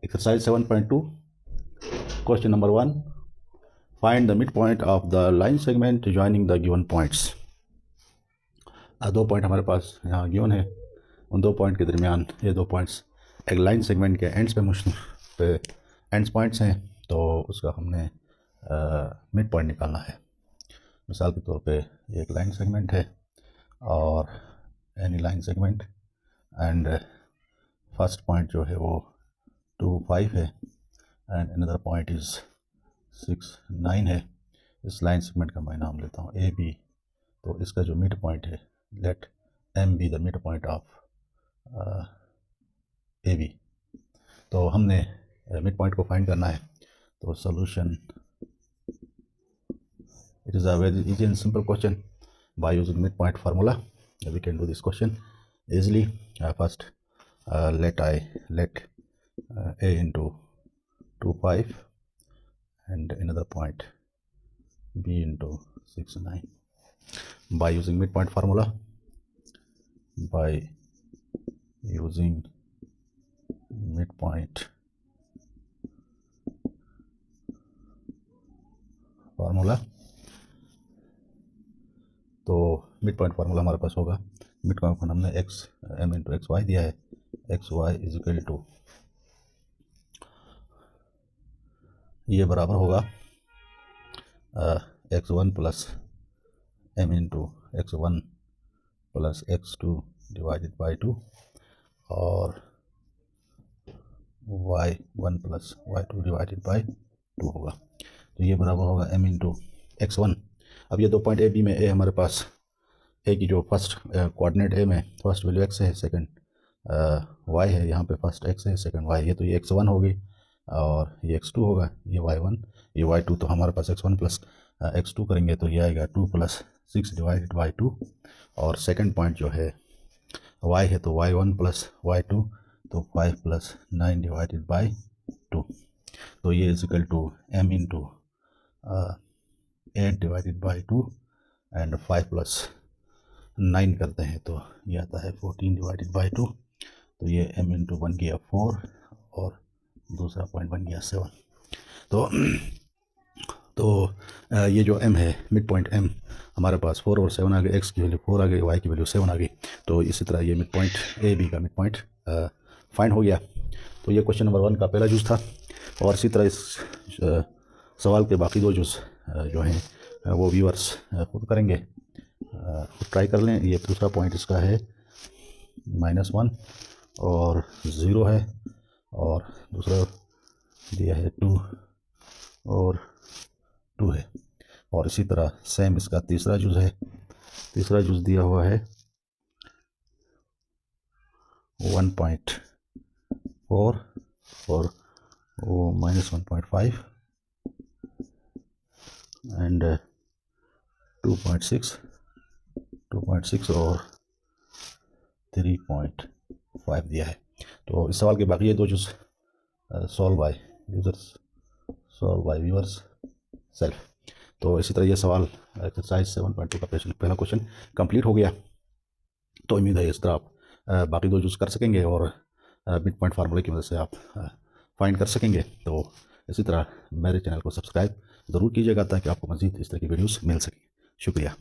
Exercise 7.2, question number 1. Find the midpoint of the line segment joining the given points. दो point हमारे पास यहाँ given है, उन दो पॉइंट के दरमियान ये दो पॉइंट्स एक लाइन सेगमेंट के एंड्स पॉइंट्स हैं, तो उसका हमने मिड पॉइंट निकालना है। मिसाल के तौर पे ये एक लाइन सेगमेंट है और any line segment and first point जो है वो 2, 5 है एंड अनदर पॉइंट इज़ 6, 9 है। इस लाइन सेगमेंट का मैं नाम लेता हूँ ए बी। तो इसका जो मिड पॉइंट है, let M be the mid point of A B. तो हमने मिड पॉइंट को फाइंड करना है। तो solution, it is a very easy and simple question. By using midpoint formula we can do this question easily. First let a into 2, 5 and another point b into 6, 9. By using midpoint formula, तो mid point formula हमारे पास होगा। Mid point पर हमने X M into X Y दिया है। X Y is equal to, ये बराबर होगा x1 plus M into x1 plus x2 divided by 2 और y1 plus y2 divided by 2 होगा। तो ये बराबर होगा m इंटू x1। अब ये दो पॉइंट ए बी में ए हमारे पास ए की जो फर्स्ट कोऑर्डिनेट ए में फर्स्ट वैल्यू एक्स है, सेकंड वाई है, यहाँ पे फर्स्ट एक्स है, सेकंड वाई है। तो ये x1 होगी और ये x2 होगा, ये y1 ये y2। तो हमारे पास x1 प्लस x2 करेंगे तो ये आएगा 2 प्लस 6 डिवाइडेड बाई 2 और सेकंड पॉइंट जो है y है तो y1 प्लस y2 तो 5 प्लस 9 डिवाइडेड बाई 2। तो ये is equal to m into 8 divided by 2 and 5 plus 9 करते हैं तो ये आता है 14 डिवाइडेड बाई 2। तो ये m इंटू बन गया 4 और दूसरा पॉइंट बन गया 7। तो ये जो m है, मिड पॉइंट m हमारे पास 4 और 7 आ गए, x की वैल्यू 4 आ गई, y की वैल्यू 7 आ गई। तो इसी तरह ये मिड पॉइंट ए बी का मिड पॉइंट फाइंड हो गया। तो ये क्वेश्चन नंबर 1 का पहला जूस था और इसी तरह इस सवाल के बाकी दो जूस जो हैं वो व्यूअर्स खुद करेंगे, खुद ट्राई कर लें। ये दूसरा पॉइंट इसका है -1 और 0 है और दूसरा दिया है 2 और 2 है। और इसी तरह सेम इसका तीसरा जूस है। तीसरा जूस दिया हुआ है 1.4 और वो -1.5 एंड 2.6 और 3.5 दिया है। तो इस सवाल के बाकी ये दो juice solve by viewers self. तो इसी तरह ये सवाल एक्सरसाइज 7.2 का पहला क्वेश्चन कंप्लीट हो गया। तो उम्मीद है इस तरह आप बाकी दो जूस कर सकेंगे और मिड पॉइंट फार्मूले की मदद से आप फाइंड कर सकेंगे। तो इसी तरह मेरे चैनल को सब्सक्राइब ज़रूर कीजिएगा ताकि आपको मज़ीद इस तरह की वीडियोस मिल सकें। शुक्रिया।